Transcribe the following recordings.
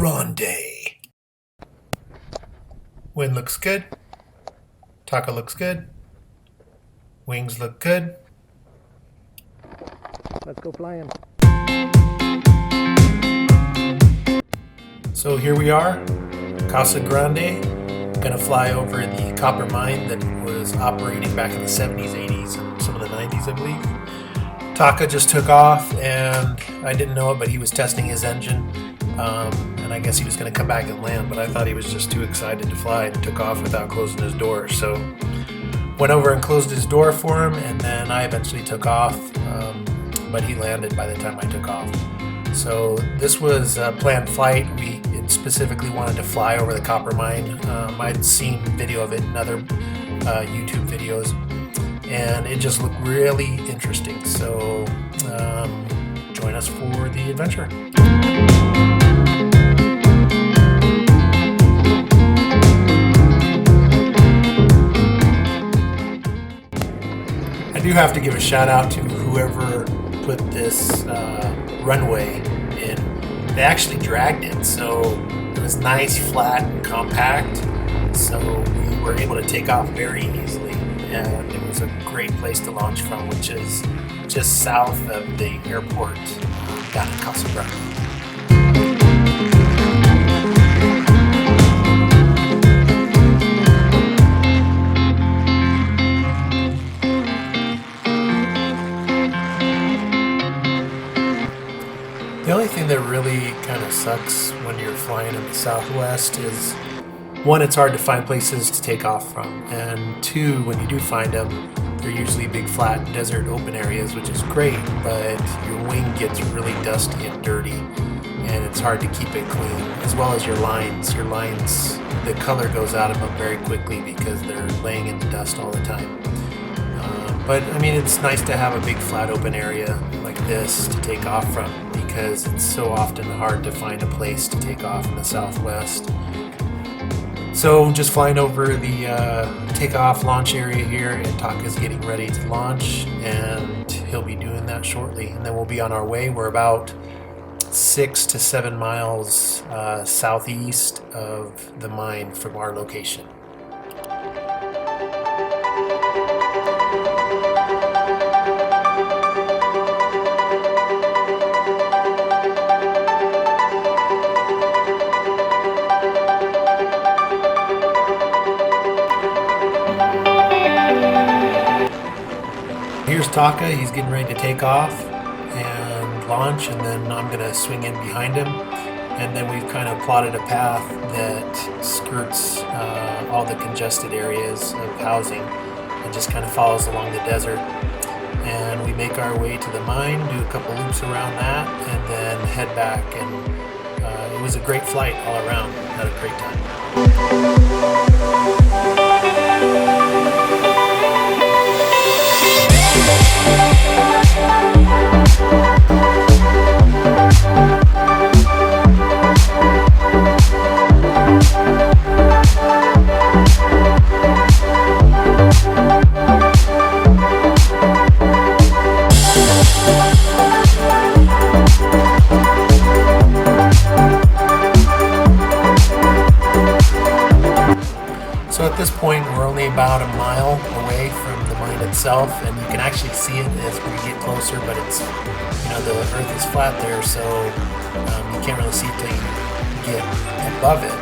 Grande. Wind looks good. Taka looks good. Wings look good. Let's go flying. So here we are, Casa Grande. Gonna fly over the copper mine that was operating back in the 70s, 80s, and some of the 90s, I believe. Taka just took off, and I didn't know it, but he was testing his engine. And I guess he was going to come back and land, but I thought he was just too excited to fly and took off without closing his door. So went over and closed his door for him, and then I eventually took off, but he landed by the time I took off. So this was a planned flight. We specifically wanted to fly over the copper mine. I'd seen video of it in other YouTube videos, and it just looked really interesting. So join us for the adventure. I do have to give a shout out to whoever put this runway in. They actually dragged it, so it was nice, flat, and compact. So we were able to take off very easily, and it was a great place to launch from, which is just south of the airport down in Casa Grande. The only thing that really kind of sucks when you're flying in the Southwest is, one, it's hard to find places to take off from, and two, when you do find them, they're usually big flat desert open areas, which is great, but your wing gets really dusty and dirty, and it's hard to keep it clean, as well as your lines. Your lines, the color goes out of them very quickly because they're laying in the dust all the time. But I mean, it's nice to have a big flat open area like this to take off from, because it's so often hard to find a place to take off in the Southwest. So just flying over the takeoff launch area here, and Taka's getting ready to launch, and he'll be doing that shortly. And then we'll be on our way. We're about 6 to 7 miles southeast of the mine from our location. Here's Taka. He's getting ready to take off and launch, and then I'm going to swing in behind him. And then we've kind of plotted a path that skirts all the congested areas of housing and just kind of follows along the desert. And we make our way to the mine, do a couple loops around that, and then head back. And it was a great flight all around. Had a great time. So at this point, we're only about a mile away from the mine itself, and you can actually see it as we get closer, but it's, the earth is flat there, so you can't really see it till you get above it.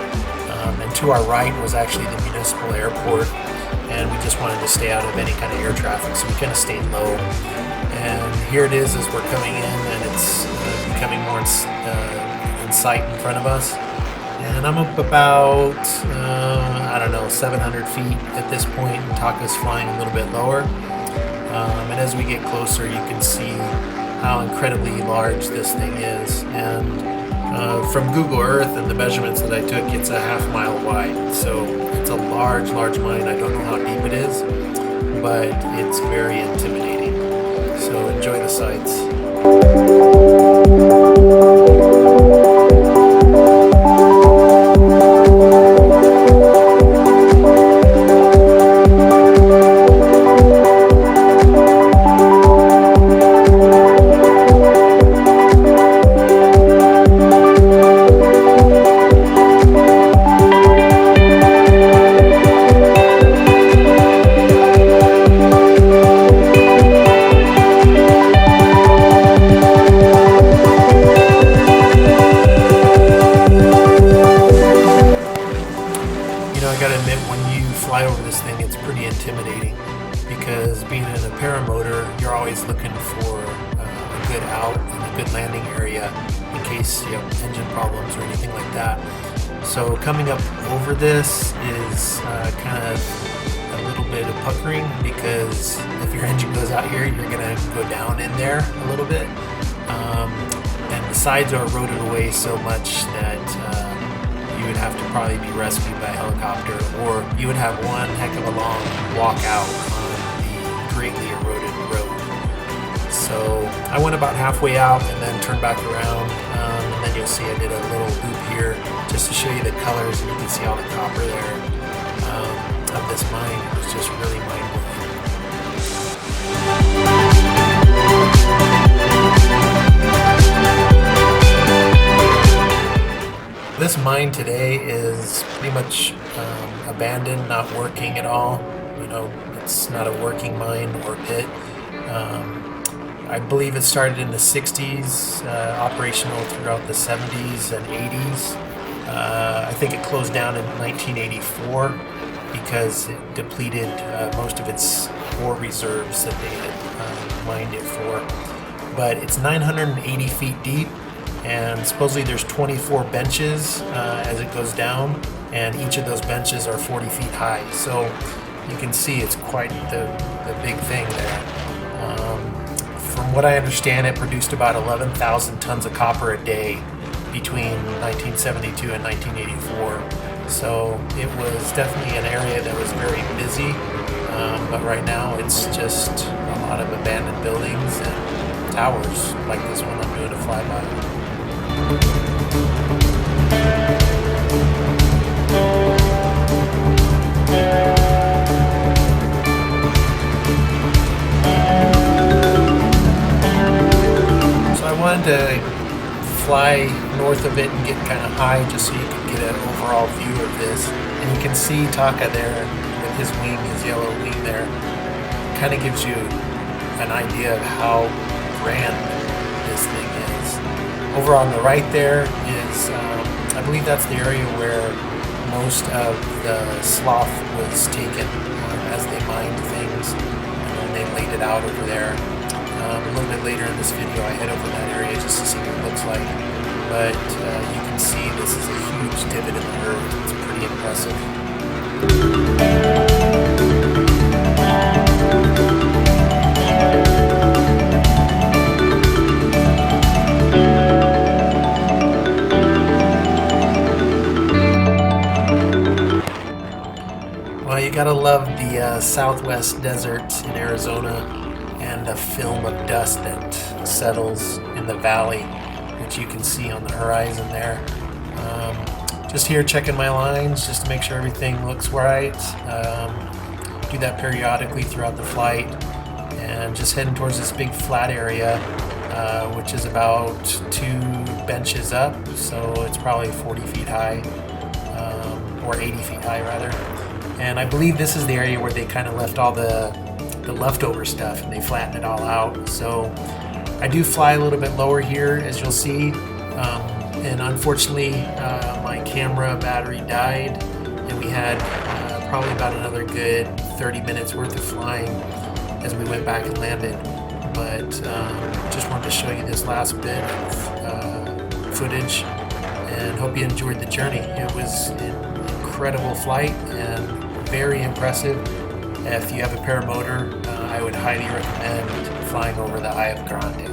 And to our right was actually the municipal airport, and we just wanted to stay out of any kind of air traffic, so we kind of stayed low. And here it is as we're coming in, and it's becoming more in sight in front of us. And I'm up about, 700 feet at this point, and Taka's flying a little bit lower. And as we get closer, you can see how incredibly large this thing is. And from Google Earth and the measurements that I took, it's a half-mile wide. So it's a large, large mine. I don't know how deep it is, but it's very intimidating. So enjoy the sights. case you have engine problems or anything like that. So coming up over this is kind of a little bit of puckering, because if your engine goes out here, you're going to go down in there a little bit. And the sides are eroded away so much that you would have to probably be rescued by a helicopter, or you would have one heck of a long walk out on the greatly eroded road. So I went about halfway out and then turned back around, and then you'll see I did a little loop here just to show you the colors, and you can see all the copper there of this mine. It was just really mind-blowing. This mine today is pretty much abandoned, not working at all. You know, it's not a working mine or pit. I believe it started in the 60s, operational throughout the 70s and 80s. I think it closed down in 1984 because it depleted most of its ore reserves that they had mined it for. But it's 980 feet deep, and supposedly there's 24 benches as it goes down, and each of those benches are 40 feet high. So you can see it's quite the big thing there. From what I understand, it produced about 11,000 tons of copper a day between 1972 and 1984. So it was definitely an area that was very busy, but right now it's just a lot of abandoned buildings and towers like this one I'm doing a flyby. So I wanted to fly north of it and get kind of high just so you can get an overall view of this. And you can see Taka there with his wing, his yellow wing there. Kind of gives you an idea of how grand this thing is. Over on the right there is, I believe that's the area where most of the slough was taken as they mined things, and then they laid it out over there. A little bit later in this video I head over that area just to see what it looks like. But you can see this is a huge divot in the earth. It's pretty impressive. Well, you gotta love the southwest deserts in Arizona and the film of dust that settles in the valley, which you can see on the horizon there. Just here checking my lines just to make sure everything looks right. Do that periodically throughout the flight, and just heading towards this big flat area, which is about 2 benches up, so it's probably 40 feet high, or 80 feet high rather. And I believe this is the area where they kind of left all the leftover stuff and they flattened it all out. So I do fly a little bit lower here, as you'll see, and unfortunately my camera battery died, and we had probably about another good 30 minutes worth of flying as we went back and landed. But just wanted to show you this last bit of footage, and hope you enjoyed the journey. It was an incredible flight and very impressive. If you have a paramotor, I would highly recommend flying over the Eye of Grande.